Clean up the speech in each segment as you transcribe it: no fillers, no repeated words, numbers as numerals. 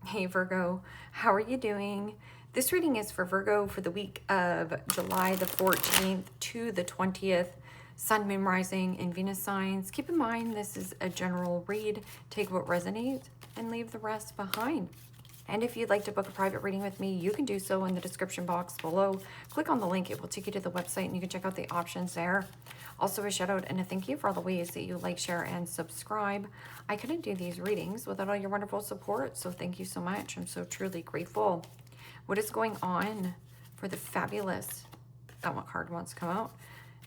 Hey Virgo, how are you doing? This reading is for Virgo for the week of July the 14th to the 20th. Sun, Moon, Rising, and Venus signs. Keep in mind this is a general read. Take what resonates and leave the rest behind. And if you'd like to book a private reading with me, you can do so in the description box below. Click on the link, it will take you to the website and you can check out the options there. Also a shout out and a thank you for all the ways that you like, share, and subscribe. I couldn't do these readings without all your wonderful support, so thank you so much. I'm so truly grateful. What is going on for the fabulous, that one card wants to come out,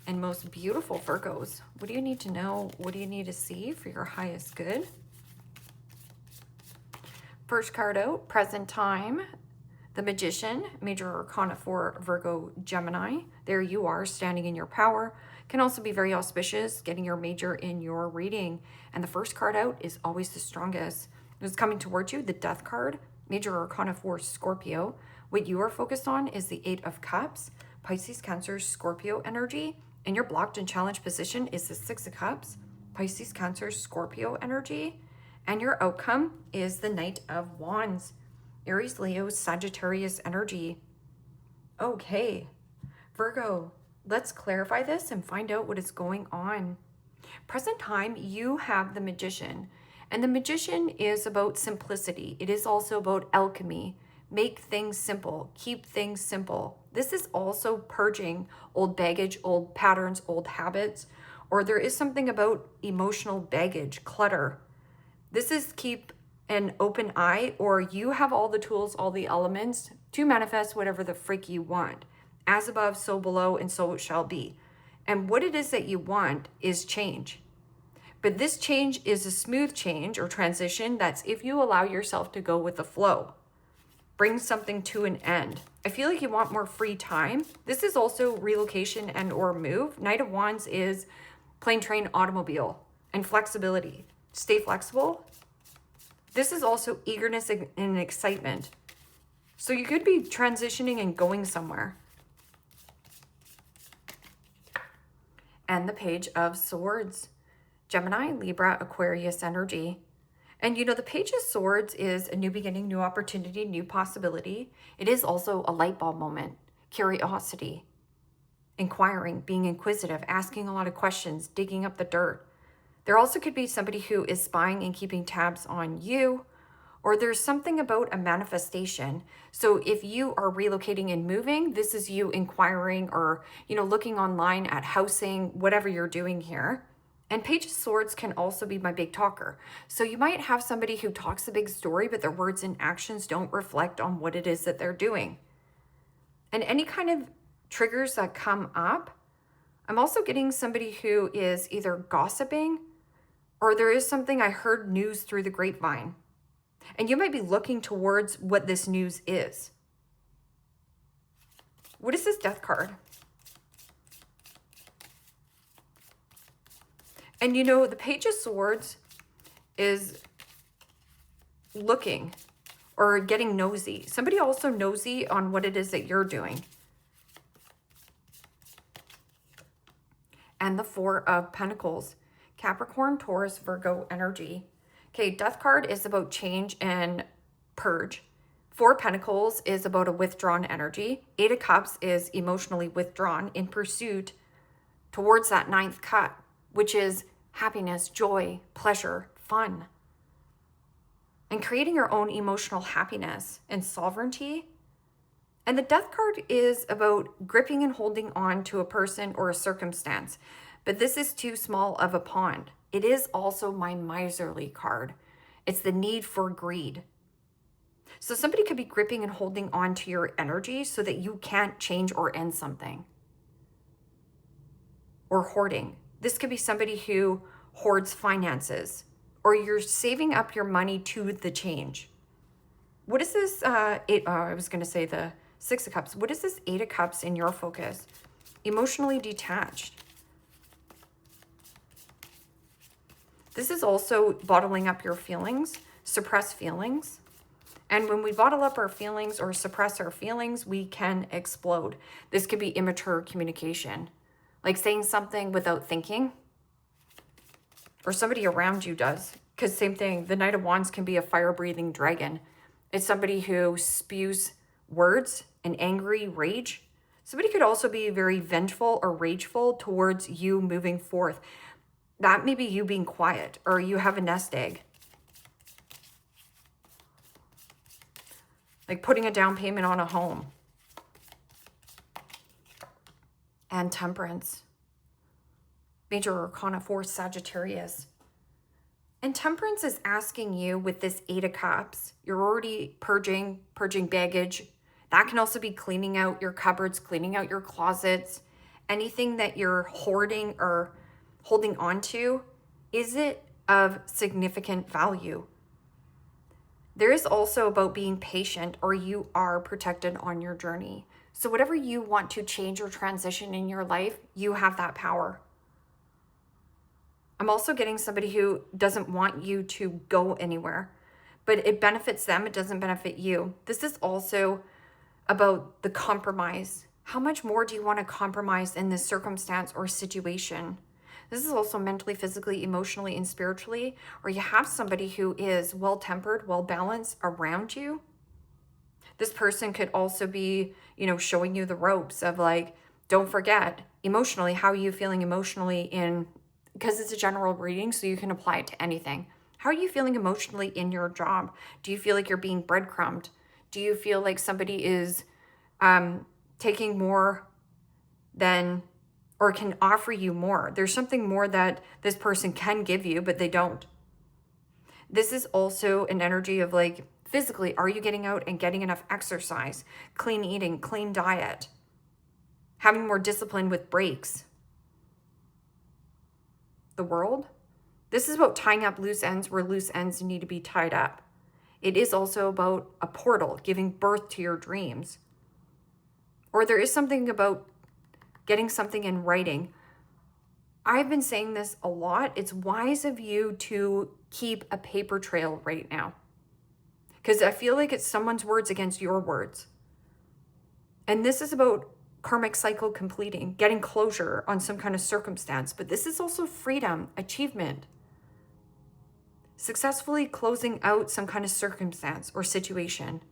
and most beautiful Virgos? What do you need to know? What do you need to see for your highest good? First card out, present time, the Magician, major arcana for Virgo, Gemini. There you are, standing in your power. Can also be very auspicious, getting your major in your reading. And the first card out is always the strongest. It's coming towards you, the Death card, major arcana for Scorpio. What you are focused on is the Eight of Cups, Pisces, Cancer, Scorpio energy. And your blocked and challenged position is the Six of Cups, Pisces, Cancer, Scorpio energy. And your outcome is the Knight of Wands, Aries, Leo, Sagittarius energy. Okay, Virgo, let's clarify this and find out what is going on. Present time, you have the Magician, and the Magician is about simplicity. It is also about alchemy. Make things simple, keep things simple. This is also purging old baggage, old patterns, old habits, or there is something about emotional baggage, clutter. This is keep an open eye, or you have all the tools, all the elements to manifest whatever the freak you want. As above, so below, and so it shall be. And what it is that you want is change. But this change is a smooth change or transition. That's if you allow yourself to go with the flow. Bring something to an end. I feel like you want more free time. This is also relocation and or move. Knight of Wands is plane, train, automobile, and flexibility. Stay flexible. This is also eagerness and excitement. So you could be transitioning and going somewhere. And the Page of Swords, Gemini, Libra, Aquarius energy. And you know, the Page of Swords is a new beginning, new opportunity, new possibility. It is also a light bulb moment, curiosity, inquiring, being inquisitive, asking a lot of questions, digging up the dirt. There also could be somebody who is spying and keeping tabs on you, or there's something about a manifestation. So if you are relocating and moving, this is you inquiring or, you know, looking online at housing, whatever you're doing here. And Page of Swords can also be my big talker. So you might have somebody who talks a big story, but their words and actions don't reflect on what it is that they're doing. And any kind of triggers that come up, I'm also getting somebody who is either gossiping, or there is something I heard news through the grapevine. And you might be looking towards what this news is. What is this Death card? And you know, the Page of Swords is looking or getting nosy. Somebody also nosy on what it is that you're doing. And the Four of Pentacles, Capricorn, Taurus, Virgo energy. Okay, Death card is about change and purge. Four Pentacles is about a withdrawn energy. Eight of Cups is emotionally withdrawn in pursuit towards that ninth cup, which is happiness, joy, pleasure, fun. And creating your own emotional happiness and sovereignty. And the Death card is about gripping and holding on to a person or a circumstance. But this is too small of a pond. It is also my miserly card. It's the need for greed. So somebody could be gripping and holding on to your energy so that you can't change or end something. Or hoarding. This could be somebody who hoards finances, or you're saving up your money to the change. What is this? I was going to say the Six of Cups. What is this Eight of Cups in your focus? Emotionally detached. This is also bottling up your feelings, suppress feelings. And when we bottle up our feelings or suppress our feelings, we can explode. This could be immature communication, like saying something without thinking, or somebody around you does. Because same thing, the Knight of Wands can be a fire-breathing dragon. It's somebody who spews words and angry rage. Somebody could also be very vengeful or rageful towards you moving forth. That may be you being quiet, or you have a nest egg. Like putting a down payment on a home. And Temperance. Major Arcana 4, Sagittarius. And Temperance is asking you with this 8 of Cups, you're already purging baggage. That can also be cleaning out your cupboards, cleaning out your closets, anything that you're hoarding or holding on to. Is it of significant value? There is also about being patient, or you are protected on your journey. So whatever you want to change or transition in your life, you have that power. I'm also getting somebody who doesn't want you to go anywhere, but it benefits them. It doesn't benefit you. This is also about the compromise. How much more do you want to compromise in this circumstance or situation? This is also mentally, physically, emotionally, and spiritually, or you have somebody who is well-tempered, well-balanced around you. This person could also be, showing you the ropes of like, don't forget emotionally, how are you feeling emotionally because it's a general reading, so you can apply it to anything. How are you feeling emotionally in your job? Do you feel like you're being breadcrumbed? Do you feel like somebody is taking more than, or can offer you more? There's something more that this person can give you, but they don't. This is also an energy of like, physically, are you getting out and getting enough exercise, clean eating, clean diet, having more discipline with breaks? The World. This is about tying up loose ends where loose ends need to be tied up. It is also about a portal, giving birth to your dreams. Or there is something about getting something in writing. I've been saying this a lot. It's wise of you to keep a paper trail right now, because I feel like it's someone's words against your words. And this is about karmic cycle completing, getting closure on some kind of circumstance. But this is also freedom, achievement, successfully closing out some kind of circumstance or situation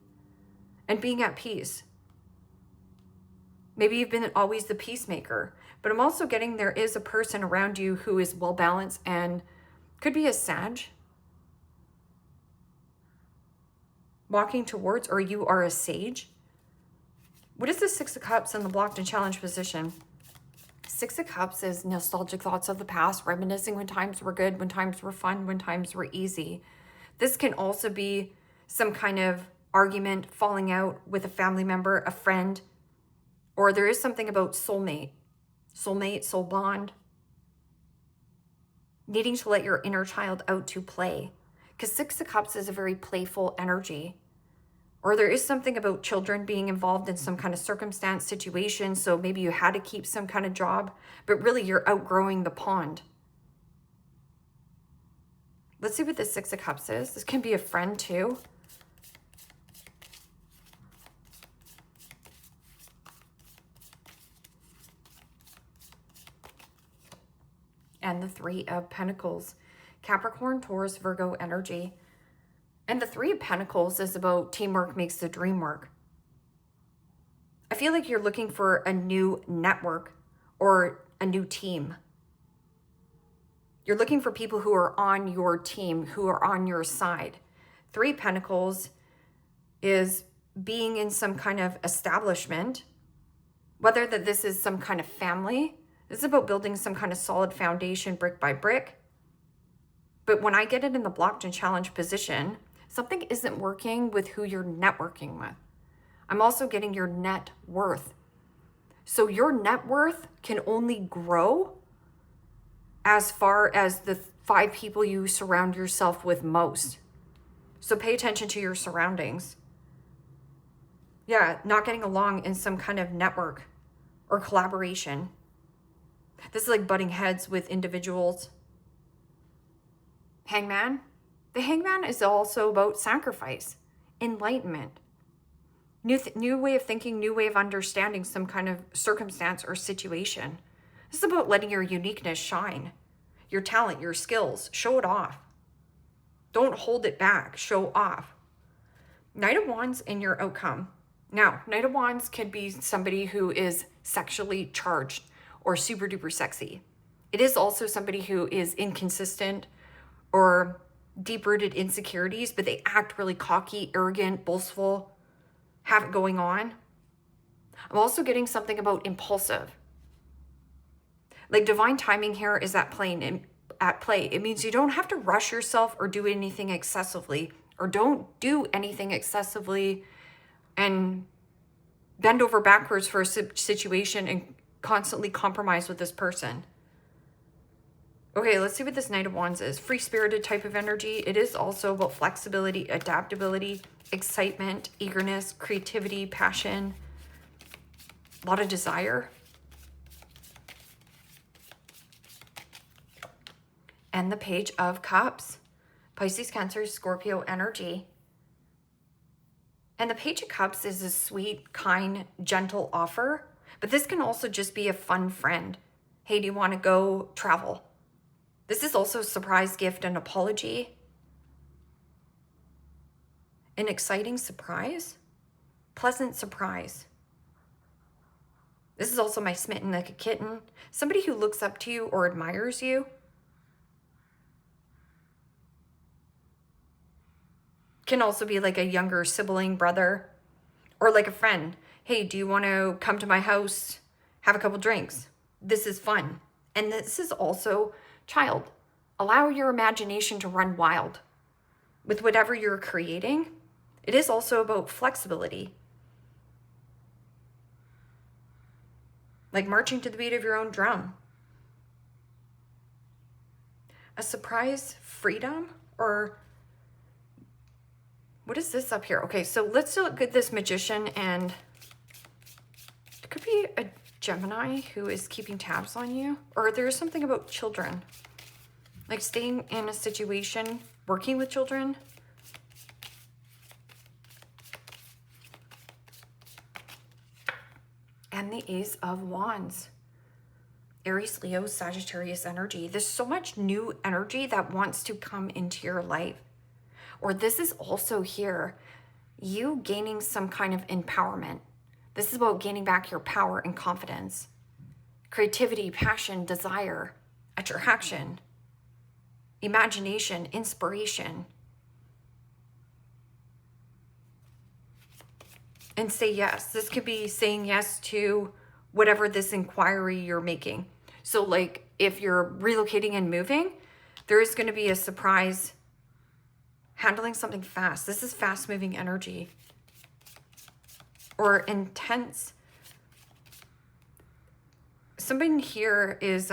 and being at peace. Maybe you've been always the peacemaker, but I'm also getting there is a person around you who is well-balanced and could be a Sag walking towards, or you are a Sage. What is the 6 of Cups in the blocked and challenged position? 6 of Cups is nostalgic thoughts of the past, reminiscing when times were good, when times were fun, when times were easy. This can also be some kind of argument, falling out with a family member, a friend, or there is something about soulmate, soul bond, needing to let your inner child out to play, because 6 of Cups is a very playful energy. Or there is something about children being involved in some kind of circumstance, situation. So maybe you had to keep some kind of job, but really you're outgrowing the pond. Let's see what the 6 of Cups is. This can be a friend too. And the 3 of Pentacles. Capricorn, Taurus, Virgo energy. And the 3 of Pentacles is about teamwork makes the dream work. I feel like you're looking for a new network or a new team. You're looking for people who are on your team, who are on your side. 3 Pentacles is being in some kind of establishment, whether that this is some kind of family. This is about building some kind of solid foundation brick by brick. But when I get it in the blocked and challenged position, something isn't working with who you're networking with. I'm also getting your net worth. So your net worth can only grow as far as the 5 people you surround yourself with most. So pay attention to your surroundings. Yeah, not getting along in some kind of network or collaboration. This is like butting heads with individuals. Hangman. The Hangman is also about sacrifice, enlightenment, new way of thinking, new way of understanding some kind of circumstance or situation. This is about letting your uniqueness shine, your talent, your skills, show it off. Don't hold it back, show off. Knight of Wands in your outcome. Now, Knight of Wands could be somebody who is sexually charged or super duper sexy. It is also somebody who is inconsistent or deep-rooted insecurities, but they act really cocky, arrogant, boastful, have it going on. I'm also getting something about impulsive. Like divine timing here is at play. It means you don't have to rush yourself or do anything excessively, or don't do anything excessively and bend over backwards for a situation and constantly compromise with this person. Okay, let's see what this Knight of Wands is. Free-spirited type of energy. It is also about flexibility, adaptability, excitement, eagerness, creativity, passion, a lot of desire. And the Page of Cups. Pisces, Cancer, Scorpio energy. And the Page of Cups is a sweet, kind, gentle offer. But this can also just be a fun friend. Hey, do you want to go travel? This is also a surprise gift, an apology. An exciting surprise. Pleasant surprise. This is also my smitten like a kitten. Somebody who looks up to you or admires you. Can also be like a younger sibling, brother, or like a friend. Hey, do you want to come to my house, have a couple drinks? This is fun. And this is also child. Allow your imagination to run wild with whatever you're creating. It is also about flexibility. Like marching to the beat of your own drum. A surprise freedom, or what is this up here? Okay, so let's look at this Magician, and it could be a Gemini who is keeping tabs on you, or there's something about children, like staying in a situation, working with children. And the Ace of Wands. Aries, Leo, Sagittarius energy. There's so much new energy that wants to come into your life. Or this is also here, you gaining some kind of empowerment. This is about gaining back your power and confidence. Creativity, passion, desire, attraction, imagination, inspiration. And say yes. This could be saying yes to whatever this inquiry you're making. So like if you're relocating and moving, there is going to be a surprise handling something fast. This is fast moving energy or intense. Somebody here is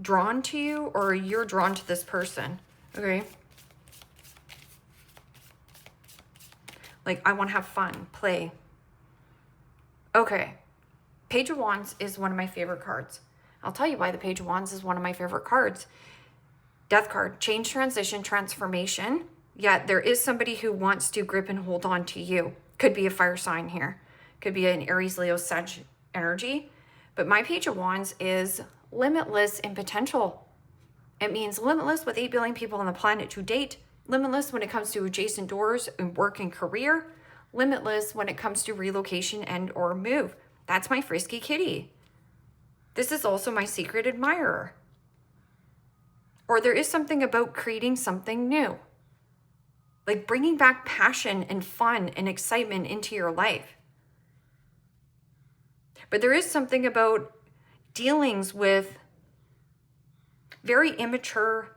drawn to you, or you're drawn to this person. Okay. Like, I want to have fun, play. Okay. Page of Wands is one of my favorite cards. I'll tell you why the Page of Wands is one of my favorite cards. Death card, change, transition, transformation. Yet there is somebody who wants to grip and hold on to you. Could be a fire sign here. Could be an Aries, Leo, Sag energy. But my Page of Wands is limitless in potential. It means limitless with 8 billion people on the planet to date. Limitless when it comes to adjacent doors in work and career. Limitless when it comes to relocation and or move. That's my frisky kitty. This is also my secret admirer. Or there is something about creating something new. Like bringing back passion and fun and excitement into your life. But there is something about dealings with very immature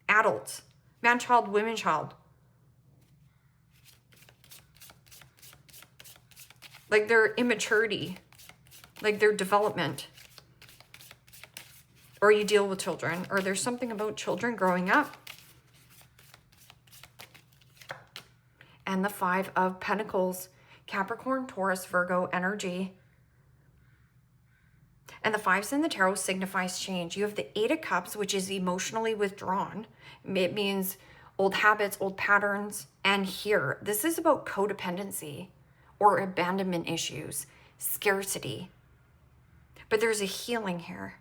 adults. Man, child, women, child. Like their immaturity, like their development. Or you deal with children, or there's something about children growing up. And the 5 of Pentacles, Capricorn, Taurus, Virgo energy. And the 5s in the tarot signifies change. You have the 8 of Cups, which is emotionally withdrawn. It means old habits, old patterns. And here, this is about codependency or abandonment issues, scarcity. But there's a healing here.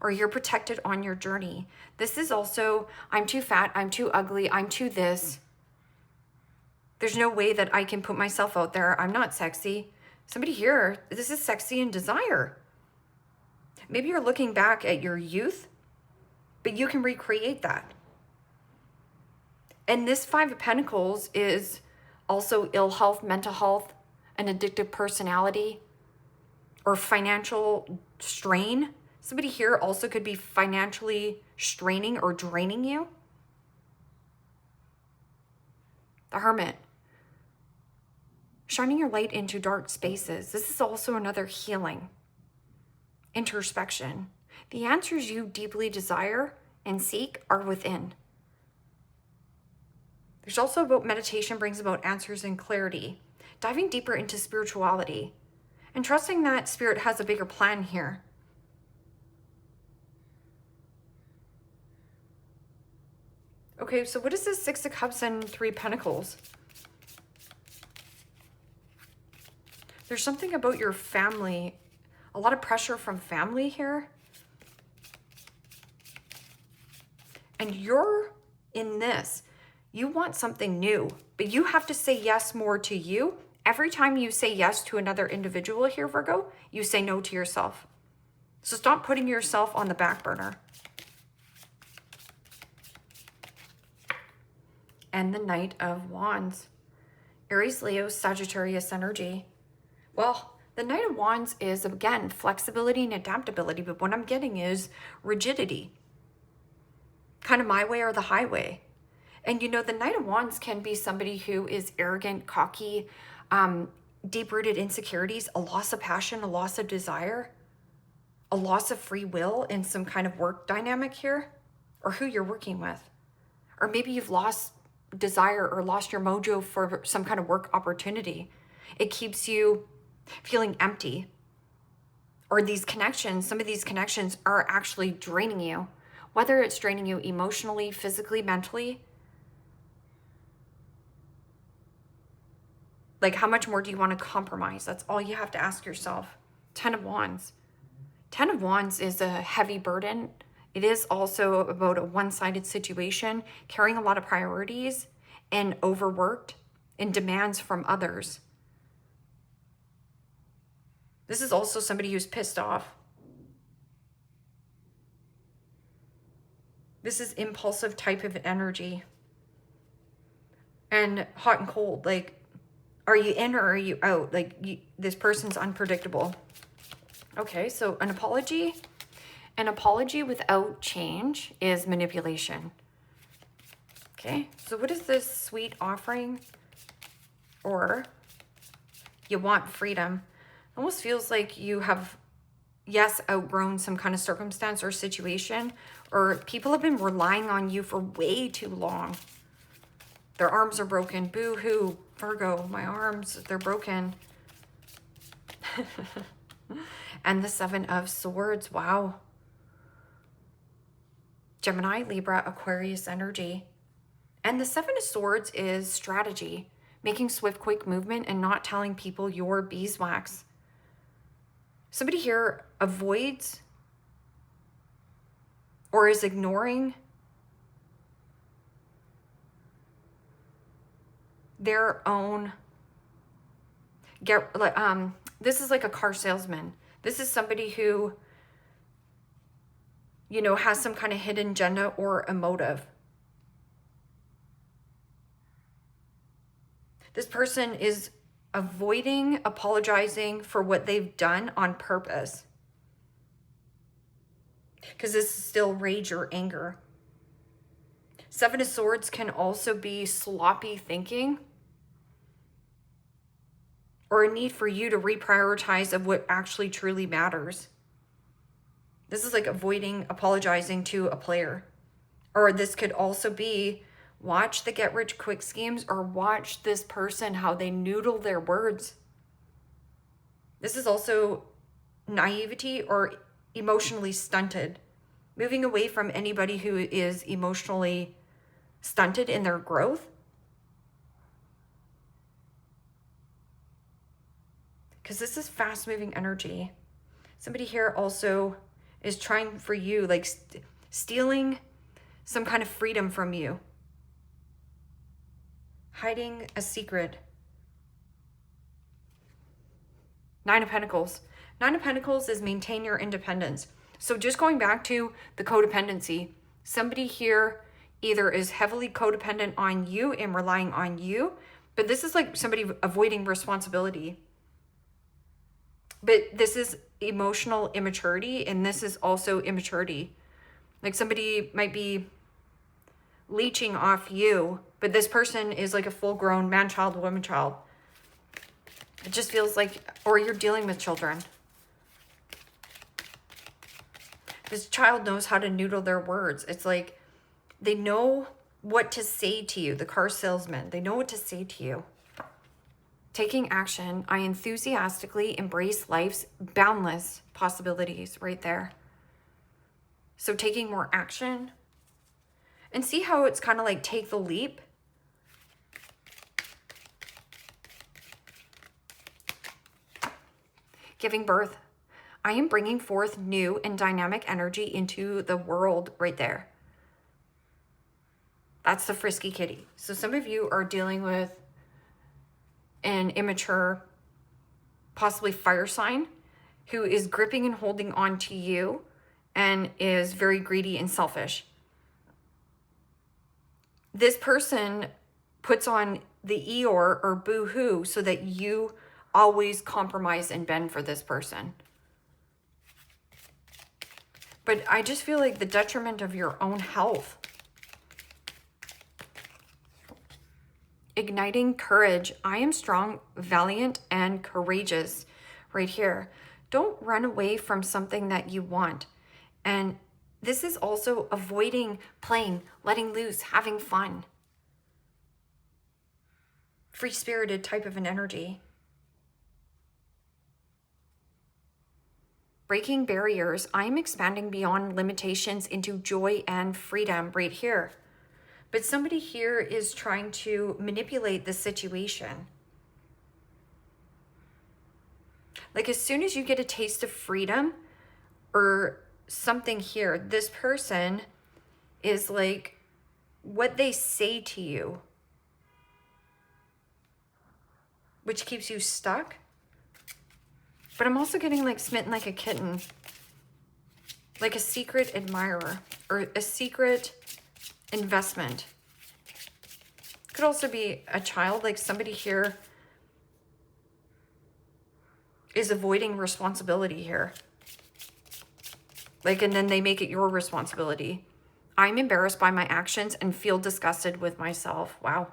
or you're protected on your journey. This is also, I'm too fat, I'm too ugly, I'm too this. There's no way that I can put myself out there. I'm not sexy. Somebody here, this is sexy and desire. Maybe you're looking back at your youth, but you can recreate that. And this Five of Pentacles is also ill health, mental health, an addictive personality, or financial strain. Somebody here also could be financially straining or draining you. The Hermit. Shining your light into dark spaces. This is also another healing. Introspection. The answers you deeply desire and seek are within. There's also about meditation brings about answers and clarity. Diving deeper into spirituality and trusting that spirit has a bigger plan here. Okay, so what is this Six of Cups and Three of Pentacles? There's something about your family, a lot of pressure from family here. And you're in this. You want something new, but you have to say yes more to you. Every time you say yes to another individual here, Virgo, you say no to yourself. So stop putting yourself on the back burner. And the Knight of Wands. Aries, Leo, Sagittarius energy. Well, the Knight of Wands is, again, flexibility and adaptability, but what I'm getting is rigidity. Kind of my way or the highway. And you know, the Knight of Wands can be somebody who is arrogant, cocky, deep-rooted insecurities, a loss of passion, a loss of desire, a loss of free will in some kind of work dynamic here, or who you're working with. Or maybe you've lost desire or lost your mojo for some kind of work opportunity. It keeps you feeling empty. Or these connections, some of these connections are actually draining you, whether it's draining you emotionally, physically, mentally. Like, how much more do you want to compromise? That's all you have to ask yourself. 10 of Wands. 10 of Wands is a heavy burden. It is also about a one-sided situation, carrying a lot of priorities and overworked and demands from others. This is also somebody who's pissed off. This is impulsive type of energy. And hot and cold, like, are you in or are you out? Like, this person's unpredictable. Okay, so an apology without change is manipulation. Okay, so what is this sweet offering? Or you want freedom. It almost feels like you have, yes, outgrown some kind of circumstance or situation, or people have been relying on you for way too long. Their arms are broken. Boo-hoo, Virgo, my arms, they're broken. And the Seven of Swords, wow. Gemini, Libra, Aquarius energy. And the Seven of Swords is strategy, making swift, quick movement and not telling people your beeswax. Somebody here avoids or is ignoring their own, this is like a car salesman. This is somebody who, you know, has some kind of hidden agenda or a motive. This person is avoiding apologizing for what they've done on purpose. Because this is still rage or anger. Seven of Swords can also be sloppy thinking, or a need for you to reprioritize of what actually truly matters. This is like avoiding apologizing to a player. Or this could also be watch the get-rich-quick schemes, or watch this person, how they noodle their words. This is also naivety or emotionally stunted. Moving away from anybody who is emotionally stunted in their growth. Because this is fast-moving energy. Somebody here also is trying for you, like stealing some kind of freedom from you. Hiding a secret. Nine of Pentacles. Nine of Pentacles is maintain your independence. So just going back to the codependency, somebody here either is heavily codependent on you and relying on you, but this is like somebody avoiding responsibility. But this is emotional immaturity, and this is also immaturity. Like somebody might be leeching off you, but this person is like a full-grown man, child, woman, child. It just feels like, or you're dealing with children. This child knows how to noodle their words. It's like they know what to say to you. The car salesman, they know what to say to you. Taking action. I enthusiastically embrace life's boundless possibilities right there. So taking more action. And see how it's kind of like take the leap. Giving birth. I am bringing forth new and dynamic energy into the world right there. That's the frisky kitty. So some of you are dealing with an immature, possibly fire sign, who is gripping and holding on to you and is very greedy and selfish. This person puts on the Eeyore or boo-hoo so that you always compromise and bend for this person. But I just feel like the detriment of your own health. Igniting courage. I am strong, valiant, and courageous right here. Don't run away from something that you want. And this is also avoiding playing, letting loose, having fun. Free-spirited type of an energy. Breaking barriers. I am expanding beyond limitations into joy and freedom right here. But somebody here is trying to manipulate the situation. Like as soon as you get a taste of freedom or something here, this person is like what they say to you, which keeps you stuck. But I'm also getting like smitten like a kitten, like a secret admirer or a secret investment. Could also be a child, like somebody here is avoiding responsibility here. Like, and then they make it your responsibility. I'm embarrassed by my actions and feel disgusted with myself. Wow.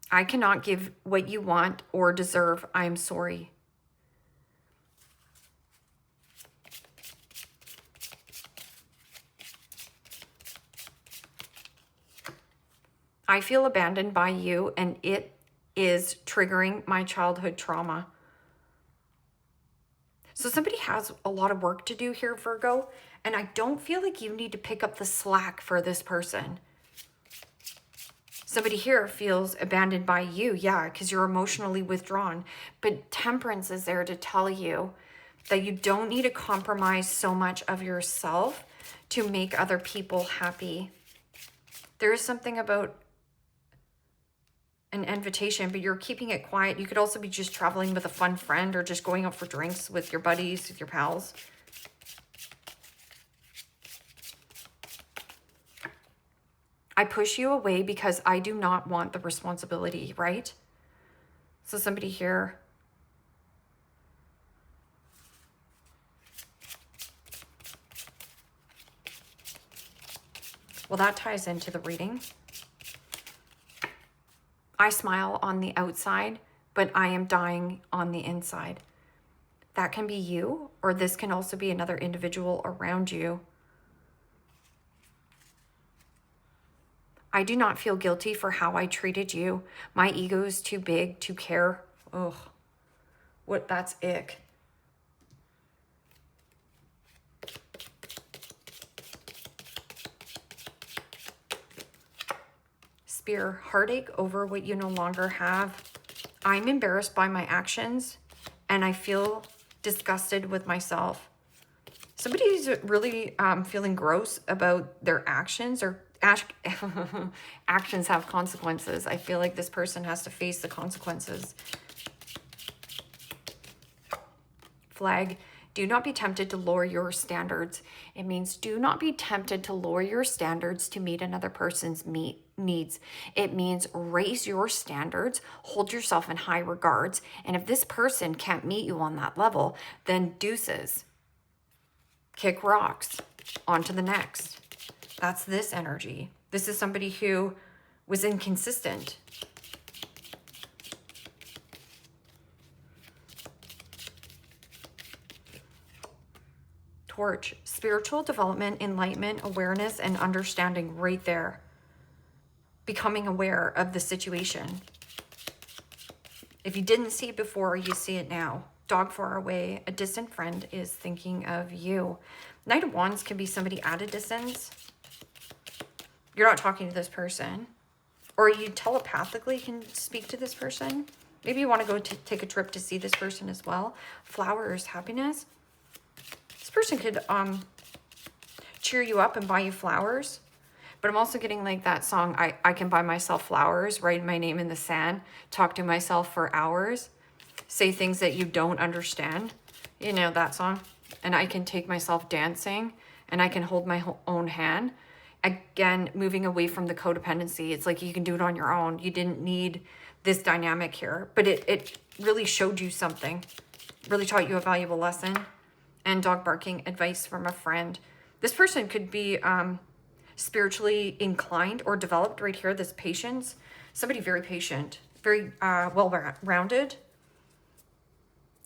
I cannot give what you want or deserve. I am sorry. I feel abandoned by you, and it is triggering my childhood trauma. So somebody has a lot of work to do here, Virgo, and I don't feel like you need to pick up the slack for this person. Somebody here feels abandoned by you, yeah, because you're emotionally withdrawn. But Temperance is there to tell you that you don't need to compromise so much of yourself to make other people happy. There is something about an invitation, but you're keeping it quiet. You could also be just traveling with a fun friend or just going out for drinks with your buddies, with your pals. I push you away because I do not want the responsibility, right? So somebody here. Well, that ties into the reading. I smile on the outside, but I am dying on the inside. That can be you, or this can also be another individual around you. I do not feel guilty for how I treated you. My ego is too big to care. Ugh, what, that's ick. Spear, heartache over what you no longer have. I'm embarrassed by my actions and I feel disgusted with myself. Somebody's really feeling gross about their actions, or actions have consequences. I feel like this person has to face the consequences. Flag, do not be tempted to lower your standards. It means do not be tempted to lower your standards to meet another person's needs. It means raise your standards, hold yourself in high regards, and if this person can't meet you on that level, then deuces. Kick rocks, on to the next. That's this energy. This is somebody who was inconsistent. Torch, spiritual development, enlightenment, awareness, and understanding right there. Becoming aware of the situation. If you didn't see it before, you see it now. Dog far away, a distant friend is thinking of you. Knight of Wands can be somebody at a distance. You're not talking to this person. Or you telepathically can speak to this person. Maybe you want to go take a trip to see this person as well. Flowers, happiness. This person could cheer you up and buy you flowers. But I'm also getting like that song, I can buy myself flowers, write my name in the sand, talk to myself for hours, say things that you don't understand. You know that song? And I can take myself dancing and I can hold my own hand. Again, moving away from the codependency. It's like you can do it on your own. You didn't need this dynamic here. But it really showed you something. Really taught you a valuable lesson. And dog barking, advice from a friend. This person could be spiritually inclined or developed right here, this patience. Somebody very patient, very well-rounded.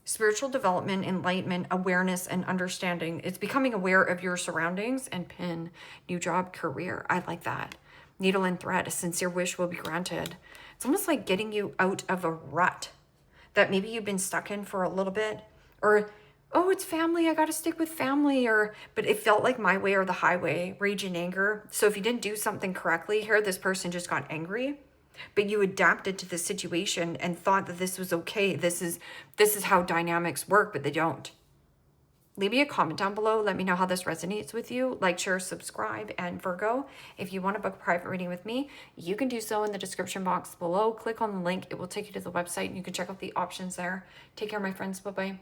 Spiritual development, enlightenment, awareness, and understanding. It's becoming aware of your surroundings. And pin, new job, career. I like that. Needle and thread, a sincere wish will be granted. It's almost like getting you out of a rut that maybe you've been stuck in for a little bit. Or, oh, it's family, I got to stick with family. But it felt like my way or the highway, rage and anger. So if you didn't do something correctly here, this person just got angry. But you adapted to the situation and thought that this was okay. This is how dynamics work, but they don't. Leave me a comment down below. Let me know how this resonates with you. Like, share, subscribe, and Virgo. If you want to book a private reading with me, you can do so in the description box below. Click on the link. It will take you to the website and you can check out the options there. Take care, my friends. Bye-bye.